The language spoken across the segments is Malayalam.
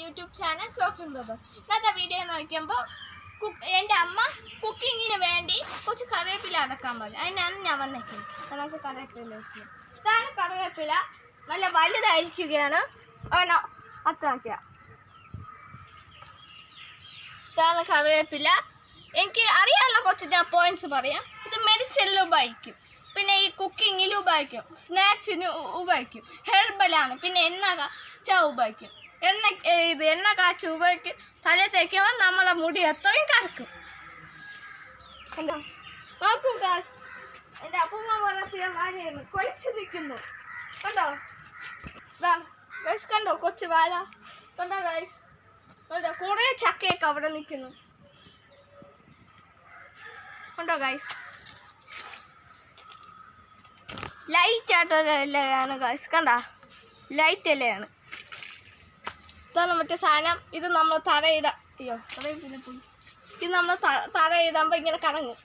YouTube channel Sofin brothers. ഇന്നത്തെ വീഡിയോ നോക്കുമ്പോൾ എൻ്റെ അമ്മ കുക്കിങ്ങിന് വേണ്ടി കുറച്ച് കറിവേപ്പില അടക്കാൻ പറഞ്ഞു. അതിനാണ് ഞാൻ വന്നേക്കുന്നത്. നമുക്ക് കറിവേപ്പില വയ്ക്കുക. ഇതാണ് കറിവേപ്പില. നല്ല വലുതായിരിക്കുകയാണ്. അത്യാവശ്യം ഇതാണ് കറിവേപ്പില. എനിക്ക് അറിയാനുള്ള കുറച്ച് ഞാൻ പോയിന്റ്സ് പറയാം. ഇത് മെഡിസിനിൽ ഉപയോഗിക്കും, പിന്നെ ഈ കുക്കിങ്ങിൽ ഉപയോഗിക്കും, സ്നാക്സിന് ഉപയോഗിക്കും, ഹെർബലാണ്, പിന്നെ എണ്ണ കാച്ച ഉപയോഗിക്കും. എണ്ണ കാച്ച ഉപയോഗിക്കും. തല തേക്കുമ്പോൾ നമ്മളെ മുടി എത്രയും കറക്കും. നോക്കൂ ഗായ്സ്, എൻ്റെ അപ്പൂമ്മ വളർത്തിയ വാഴയാണ് കൊഴിച്ച് നിൽക്കുന്നു. കണ്ടോ ഗൈസ്, കണ്ടോ കൊച്ചു വാഴ കണ്ടോ ഗൈസ്, കണ്ടോ കുറേ ചക്കയൊക്കെ അവിടെ നിൽക്കുന്നു. കണ്ടോ ഗൈസ്, ലൈറ്റ് ആയിട്ടുള്ള ഇലയാണ് ഗൈസ്. കണ്ട ലൈറ്റ് ഇലയാണ്. ഇതാണ് മറ്റേ സാധനം. ഇത് നമ്മൾ തറയിടാം. ഇത് നമ്മൾ തറയിടുമ്പോൾ ഇങ്ങനെ കറങ്ങും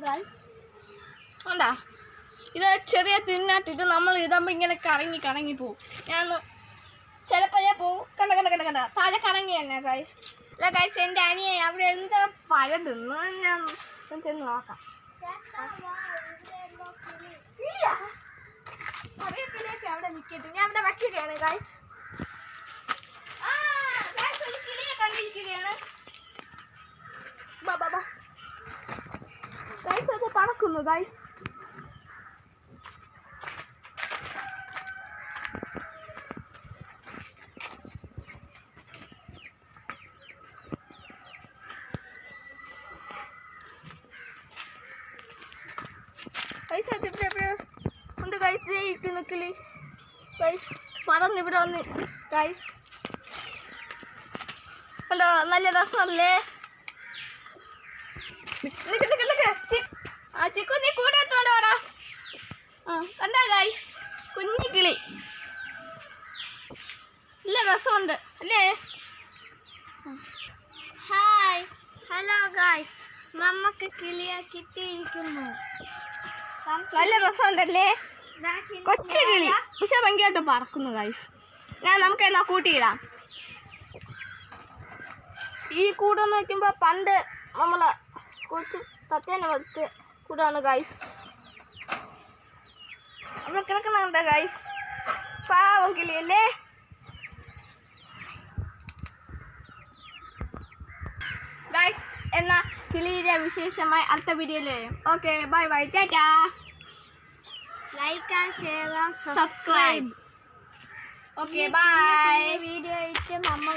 ഗൈസ്. കണ്ടാ, ഇത് ചെറിയ തിന്നാട്ട്. ഇത് നമ്മൾ ഇടുമ്പോൾ ഇങ്ങനെ കറങ്ങി പോവും. ഞാൻ ചിലപ്പോൾ ഞാൻ പോവും. കണ്ട താഴെ കറങ്ങി തന്നെ ഗൈസ്. അല്ല ഗൈസ്, എൻ്റെ അനിയെ അവിടെ എന്താ പഴം തിന്നു. ഞാൻ ചെന്ന് നോക്കാം. കറിവേപ്പിലേക്ക് അവിടെ നിൽക്കട്ടെ. ഞാൻ അവിടെ വയ്ക്കുകയാണ് ഗൈസ്. ഒരു കിളിയെ കണ്ടിരിക്കുകയാണ്. ഗൈസ്, അത് പറക്കുന്നു ഗൈസ്. ഗൈസ്, അതിവിടെ ഉണ്ട് ഗൈസ്. ഇരിക്കുന്നു കിളി ഗൈസ്. പറന്നിവിടെ വന്ന് ഗൈസ്. കണ്ടോ, നല്ല രസമല്ലേ? ചിക്കു, നീ കൂടെ എത്തോണ്ടോടാ. കണ്ടാ ഗൈസ്, കുഞ്ഞു കിളി. നല്ല രസമുണ്ട് അല്ലേ? ഹായ്, ഹലോ ഗൈസ്, നമുക്ക് കിളിയെ കിട്ടിയിരിക്കുന്നു. നല്ല രസമുണ്ടല്ലേ? കൊച്ചു കിളി, പക്ഷെ ഭയങ്കരമായിട്ട് പറക്കുന്നു ഗൈസ്. നമുക്ക് എന്നാ കൂട്ടിയിടാം. ഈ കൂടെന്ന് വയ്ക്കുമ്പോൾ പണ്ട് നമ്മളെ കൊച്ചു തത്തേനെ വെച്ച് കൂടാണ് ഗൈസ്. നമ്മൾ കിടക്കുന്നുണ്ട് ഗൈസ്. പാവം കിളിയല്ലേ? ഗൈസ്, എന്നാ കിളിയുടെ വിശേഷമായി അടുത്ത വീഡിയോയിൽ വരും. Okay, bye bye, tata. Like and share and subscribe. Okay, bye. Video ഇട്ട് നമ്മൾ